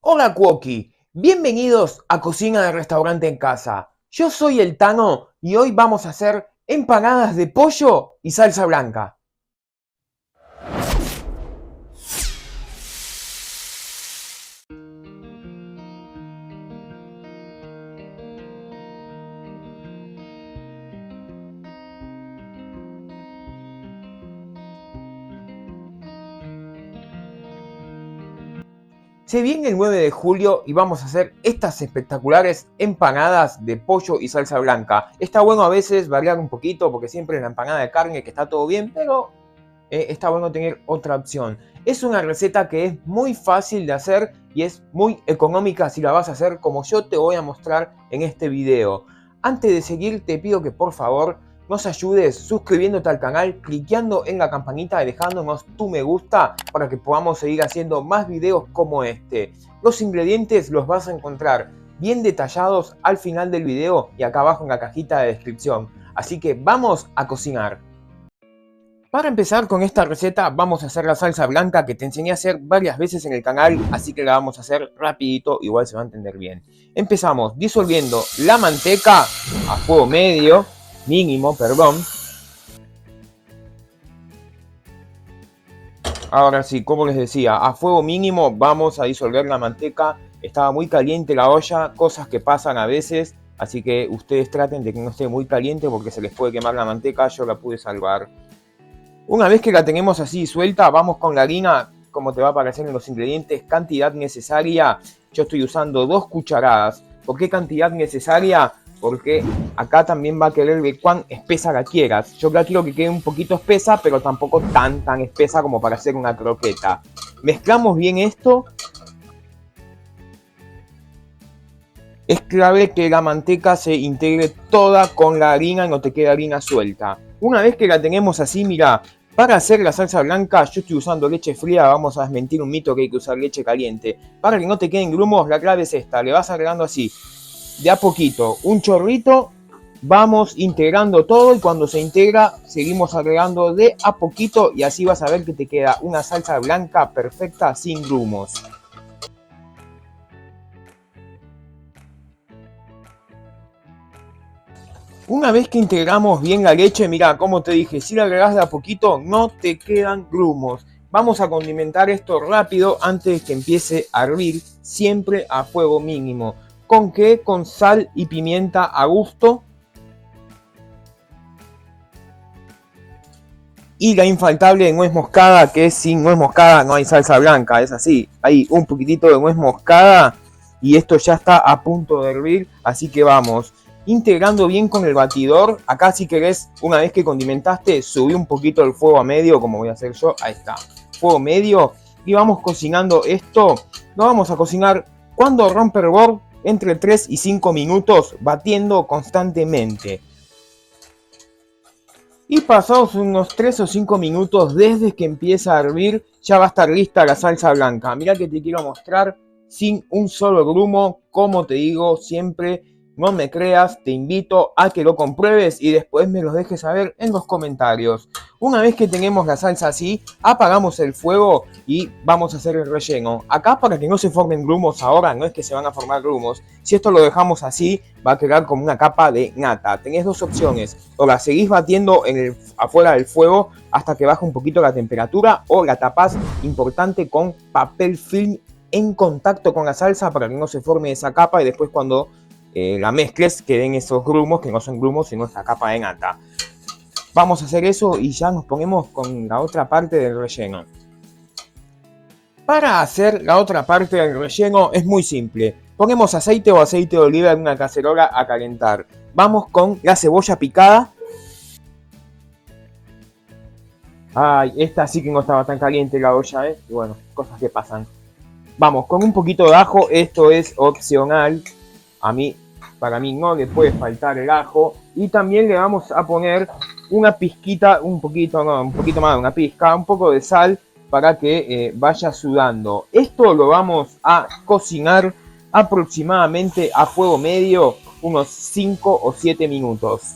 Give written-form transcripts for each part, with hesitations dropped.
Hola Cuoqui, bienvenidos a Cocina de Restaurante en Casa. Yo soy el Tano y hoy vamos a hacer empanadas de pollo y salsa blanca. Se viene el 9 de julio y vamos a hacer estas espectaculares empanadas de pollo y salsa blanca. Está bueno a veces variar un poquito porque siempre en la empanada de carne que está todo bien, pero está bueno tener otra opción. Es una receta que es muy fácil de hacer y es muy económica si la vas a hacer como yo te voy a mostrar en este video. Antes de seguir te pido que por favor nos ayudes suscribiéndote al canal, cliqueando en la campanita y dejándonos tu me gusta para que podamos seguir haciendo más videos como este. Los ingredientes los vas a encontrar bien detallados al final del video y acá abajo en la cajita de descripción. Así que vamos a cocinar. Para empezar con esta receta vamos a hacer la salsa blanca que te enseñé a hacer varias veces en el canal, así que la vamos a hacer rapidito, igual se va a entender bien. Empezamos disolviendo la manteca a fuego mínimo, perdón. Ahora sí, como les decía, a fuego mínimo vamos a disolver la manteca. Estaba muy caliente la olla, cosas que pasan a veces, así que ustedes traten de que no esté muy caliente porque se les puede quemar la manteca, yo la pude salvar. Una vez que la tenemos así suelta, vamos con la harina, como te va a aparecer en los ingredientes, cantidad necesaria. Yo estoy usando 2 cucharadas. ¿Por qué cantidad necesaria? Porque acá también va a querer ver cuán espesa la quieras. Yo la quiero que quede un poquito espesa, pero tampoco tan espesa como para hacer una croqueta. Mezclamos bien esto. Es clave que la manteca se integre toda con la harina y no te quede harina suelta. Una vez que la tenemos así, mira, para hacer la salsa blanca yo estoy usando leche fría, vamos a desmentir un mito que hay que usar leche caliente. Para que no te queden grumos, la clave es esta, le vas agregando así, de a poquito, un chorrito, vamos integrando todo y cuando se integra seguimos agregando de a poquito y así vas a ver que te queda una salsa blanca perfecta sin grumos. Una vez que integramos bien la leche, mira, como te dije, si la agregas de a poquito no te quedan grumos. Vamos a condimentar esto rápido antes de que empiece a hervir, siempre a fuego mínimo. ¿Con qué? Con sal y pimienta a gusto. Y la infaltable de nuez moscada, que sin nuez moscada no hay salsa blanca, es así. Hay un poquitito de nuez moscada y esto ya está a punto de hervir, así que vamos integrando bien con el batidor. Acá si querés, una vez que condimentaste, subí un poquito el fuego a medio, como voy a hacer yo. Ahí está, fuego medio. Y vamos cocinando esto. Lo vamos a cocinar cuando rompe hervor, entre 3 y 5 minutos, batiendo constantemente. Y pasados unos 3 o 5 minutos desde que empieza a hervir, ya va a estar lista la salsa blanca. Mirá que te quiero mostrar sin un solo grumo, como te digo siempre. No me creas, te invito a que lo compruebes y después me los dejes saber en los comentarios. Una vez que tenemos la salsa así, apagamos el fuego y vamos a hacer el relleno. Acá para que no se formen grumos ahora, no es que se van a formar grumos. Si esto lo dejamos así, va a quedar como una capa de nata. Tenés 2 opciones, o la seguís batiendo afuera del fuego hasta que baje un poquito la temperatura, o la tapás, importante, con papel film en contacto con la salsa para que no se forme esa capa y después cuando la mezcles queden esos grumos, que no son grumos sino esta capa de nata. Vamos a hacer eso y ya nos ponemos con la otra parte del relleno. Para hacer la otra parte del relleno es muy simple. Ponemos aceite o aceite de oliva en una cacerola a calentar. Vamos con la cebolla picada. Ay, esta sí que no estaba tan caliente la olla, ¿eh? Y bueno, cosas que pasan. Vamos con un poquito de ajo, esto es opcional. Para mí no le puede faltar el ajo. Y también le vamos a poner una pizquita, un poquito más de una pizca, un poco de sal para que vaya sudando. Esto lo vamos a cocinar aproximadamente a fuego medio, unos 5 o 7 minutos.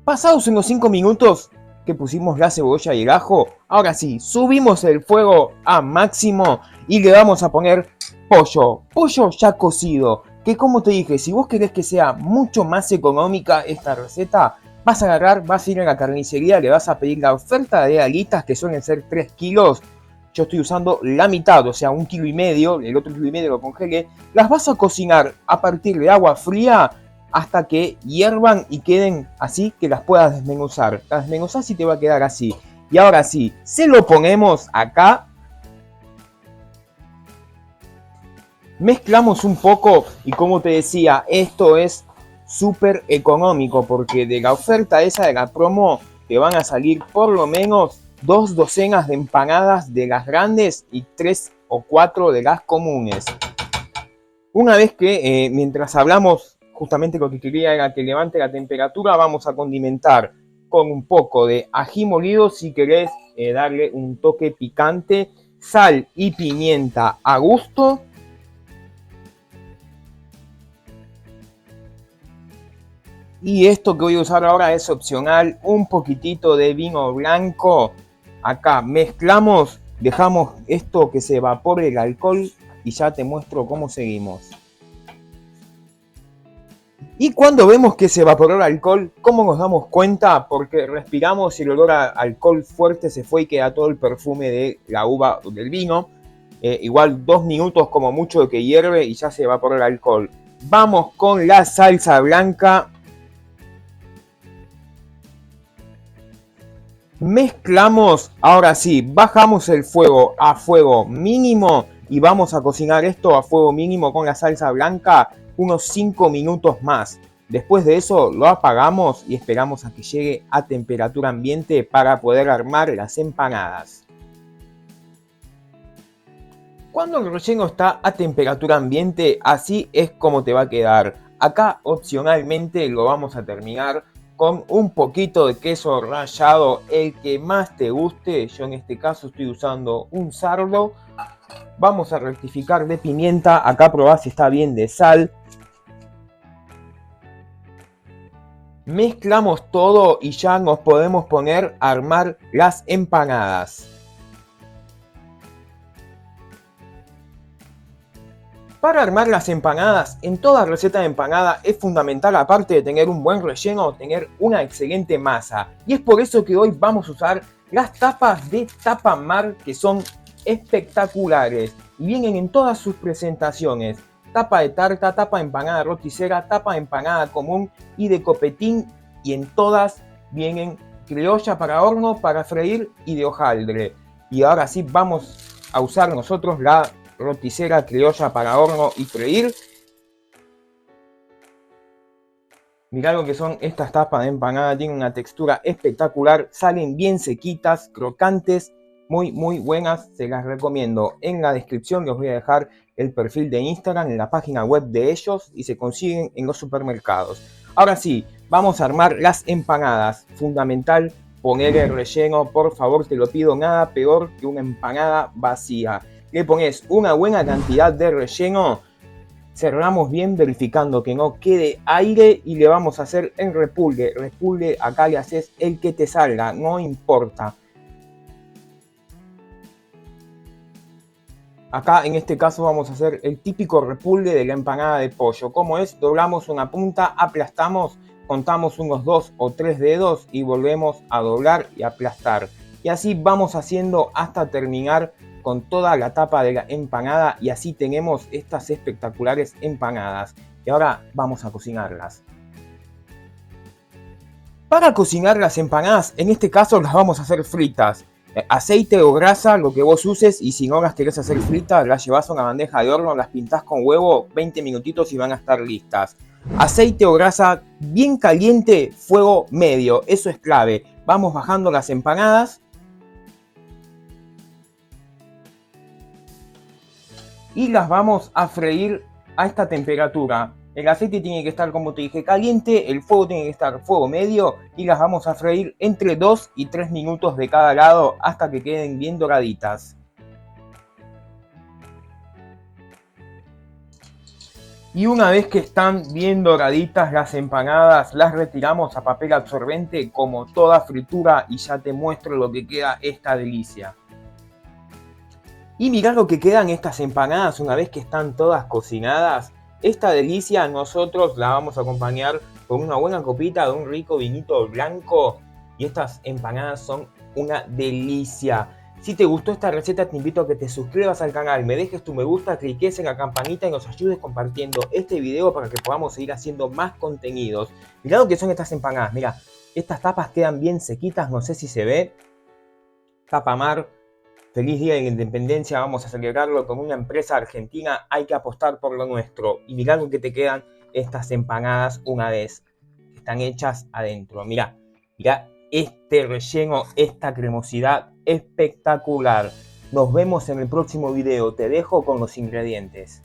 Pasados unos 5 minutos, que pusimos la cebolla y el ajo, ahora sí, subimos el fuego a máximo y le vamos a poner pollo ya cocido. Que como te dije, si vos querés que sea mucho más económica esta receta, vas a ir a la carnicería, le vas a pedir la oferta de alitas que suelen ser 3 kilos. Yo estoy usando la mitad, o sea, 1,5 kilos, el otro 1,5 kilos lo congelé. Las vas a cocinar a partir de agua fría hasta que hiervan y queden así que las puedas desmenuzar. Las desmenuzás y te va a quedar así. Y ahora sí, se lo ponemos acá. Mezclamos un poco y como te decía, esto es súper económico porque de la oferta esa de la promo te van a salir por lo menos 2 docenas de empanadas de las grandes y 3 o 4 de las comunes. Una vez que, mientras hablamos, justamente lo que quería era que levante la temperatura, vamos a condimentar con un poco de ají molido si querés darle un toque picante, sal y pimienta a gusto. Y esto que voy a usar ahora es opcional, un poquitito de vino blanco. Acá mezclamos, dejamos esto que se evapore el alcohol y ya te muestro cómo seguimos. Y cuando vemos que se evaporó el alcohol, ¿cómo nos damos cuenta? Porque respiramos y el olor a alcohol fuerte se fue y queda todo el perfume de la uva o del vino. Igual 2 minutos como mucho que hierve y ya se evaporó el alcohol. Vamos con la salsa blanca. Mezclamos, ahora sí, bajamos el fuego a fuego mínimo y vamos a cocinar esto a fuego mínimo con la salsa blanca unos 5 minutos más. Después de eso lo apagamos y esperamos a que llegue a temperatura ambiente para poder armar las empanadas. Cuando el relleno está a temperatura ambiente, así es como te va a quedar. Acá opcionalmente lo vamos a terminar con un poquito de queso rallado, el que más te guste. Yo en este caso estoy usando un sardo. Vamos a rectificar de pimienta, acá probá si está bien de sal. Mezclamos todo y ya nos podemos poner a armar las empanadas. Para armar las empanadas, en toda receta de empanada es fundamental, aparte de tener un buen relleno, tener una excelente masa. Y es por eso que hoy vamos a usar las tapas de Tapamar, que son espectaculares y vienen en todas sus presentaciones. Tapa de tarta, tapa de empanada roticera, tapa de empanada común y de copetín, y en todas vienen criolla para horno, para freír y de hojaldre. Y ahora sí vamos a usar nosotros la roticera criolla para horno y freír. Mirá lo que son estas tapas de empanada, tienen una textura espectacular, salen bien sequitas, crocantes, muy buenas, se las recomiendo. En la descripción les voy a dejar el perfil de Instagram, en la página web de ellos, y se consiguen en los supermercados. Ahora sí, vamos a armar las empanadas. Fundamental poner el relleno, por favor te lo pido, nada peor que una empanada vacía. Le pones una buena cantidad de relleno, cerramos bien verificando que no quede aire y le vamos a hacer en repulgue. Repulgue acá le haces el que te salga, no importa. Acá en este caso vamos a hacer el típico repulgue de la empanada de pollo. ¿Cómo es? Doblamos una punta, aplastamos, contamos unos 2 o 3 dedos y volvemos a doblar y aplastar. Y así vamos haciendo hasta terminar con toda la tapa de la empanada y así tenemos estas espectaculares empanadas. Y ahora vamos a cocinarlas. Para cocinar las empanadas, en este caso las vamos a hacer fritas. Aceite o grasa, lo que vos uses, y si no las querés hacer fritas, las llevas a una bandeja de horno, las pintás con huevo, 20 minutitos y van a estar listas. Aceite o grasa bien caliente, fuego medio, eso es clave. Vamos bajando las empanadas. Y las vamos a freír a esta temperatura. El aceite tiene que estar, como te dije, caliente, el fuego tiene que estar fuego medio y las vamos a freír entre 2 y 3 minutos de cada lado hasta que queden bien doraditas. Y una vez que están bien doraditas las empanadas, las retiramos a papel absorbente como toda fritura y ya te muestro lo que queda esta delicia. Y mirá lo que quedan estas empanadas una vez que están todas cocinadas. Esta delicia nosotros la vamos a acompañar con una buena copita de un rico vinito blanco. Y estas empanadas son una delicia. Si te gustó esta receta, te invito a que te suscribas al canal, me dejes tu me gusta, cliques en la campanita y nos ayudes compartiendo este video para que podamos seguir haciendo más contenidos. Mirá lo que son estas empanadas, mira, estas tapas quedan bien sequitas, no sé si se ve. Tapamar, feliz día de la independencia, vamos a celebrarlo con una empresa argentina, hay que apostar por lo nuestro. Y mirá lo que te quedan estas empanadas una vez que están hechas adentro. Mirá, mirá este relleno, esta cremosidad espectacular. Nos vemos en el próximo video. Te dejo con los ingredientes.